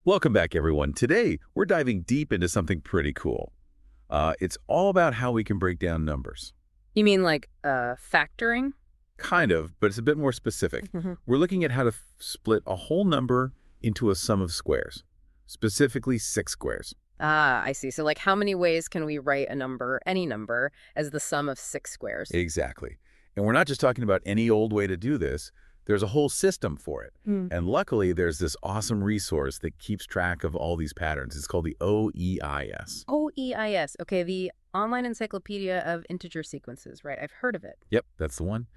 Welcome back, everyone. Today, we're diving deep into something pretty cool. It's all about how we can break down numbers. You mean like factoring? Kind of, but it's a bit more specific. We're looking at how to split a whole number into a sum of squares, specifically 6 squares. Ah, I see. So like how many ways can we write a number, any number, as the sum of 6 squares? Exactly. And we're not just talking about any old way to do this. There's a whole system for it. And luckily, there's this awesome resource that keeps track of all these patterns. It's called the OEIS. OEIS. Okay, the Online Encyclopedia of Integer Sequences, right? I've heard of it. Yep, that's the one.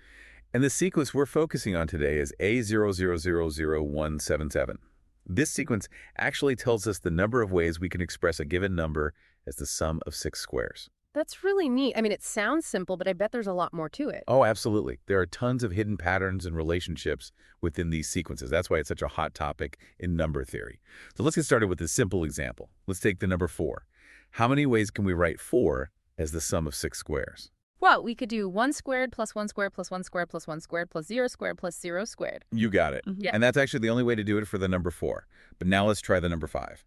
And the sequence we're focusing on today is A000177. This sequence actually tells us the number of ways we can express a given number as the sum of 6 squares. That's really neat. I mean, it sounds simple, but I bet there's a lot more to it. Oh, absolutely. There are tons of hidden patterns and relationships within these sequences. That's why it's such a hot topic in number theory. So let's get started with a simple example. Let's take the number 4. How many ways can we write 4 as the sum of 6 squares? Well, we could do 1 squared plus 1 squared plus 1 squared plus 1 squared plus 0 squared plus 0 squared. You got it. Yeah. And that's actually the only way to do it for the number 4. But now let's try the number 5.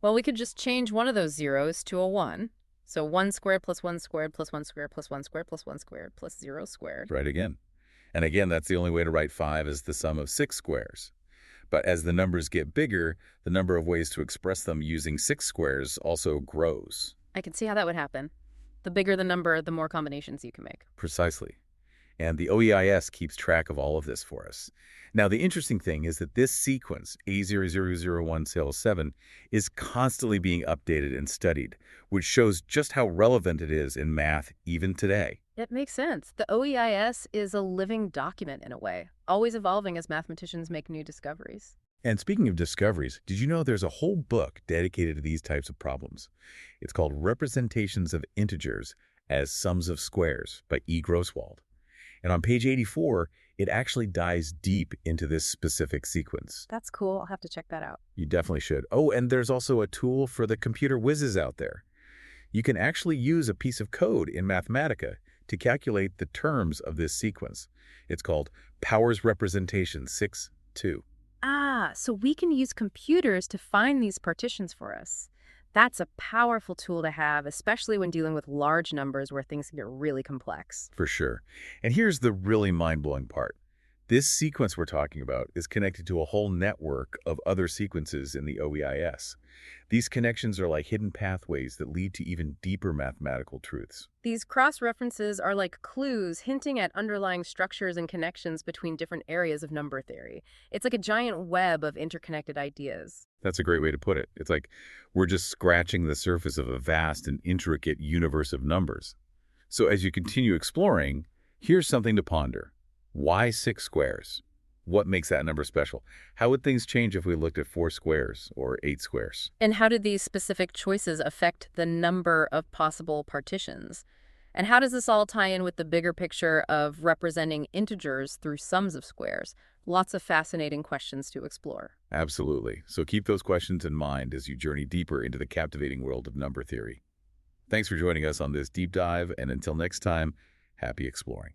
Well, we could just change one of those zeros to a 1. So 1 squared plus 1 squared plus 1 squared plus 1 squared plus 1 squared plus 0 squared. Right again. And again, that's the only way to write 5 as the sum of 6 squares. But as the numbers get bigger, the number of ways to express them using 6 squares also grows. I can see how that would happen. The bigger the number, the more combinations you can make. Precisely. And the OEIS keeps track of all of this for us. Now, the interesting thing is that this sequence, A000177, is constantly being updated and studied, which shows just how relevant it is in math even today. It makes sense. The OEIS is a living document in a way, always evolving as mathematicians make new discoveries. And speaking of discoveries, did you know there's a whole book dedicated to these types of problems? It's called Representations of Integers as Sums of Squares by Grosswald. And on page 84, it actually dives deep into this specific sequence. That's cool. I'll have to check that out. You definitely should. Oh, and there's also a tool for the computer whizzes out there. You can actually use a piece of code in Mathematica to calculate the terms of this sequence. It's called Powers Representation 6-2. Ah, so we can use computers to find these partitions for us. That's a powerful tool to have, especially when dealing with large numbers where things can get really complex. For sure. And here's the really mind-blowing part. This sequence we're talking about is connected to a whole network of other sequences in the OEIS. These connections are like hidden pathways that lead to even deeper mathematical truths. These cross-references are like clues hinting at underlying structures and connections between different areas of number theory. It's like a giant web of interconnected ideas. That's a great way to put it. It's like we're just scratching the surface of a vast and intricate universe of numbers. So as you continue exploring, here's something to ponder. Why 6 squares? What makes that number special? How would things change if we looked at 4 squares or 8 squares? And how do these specific choices affect the number of possible partitions? And how does this all tie in with the bigger picture of representing integers through sums of squares? Lots of fascinating questions to explore. Absolutely. So keep those questions in mind as you journey deeper into the captivating world of number theory. Thanks for joining us on this deep dive, and until next time, happy exploring.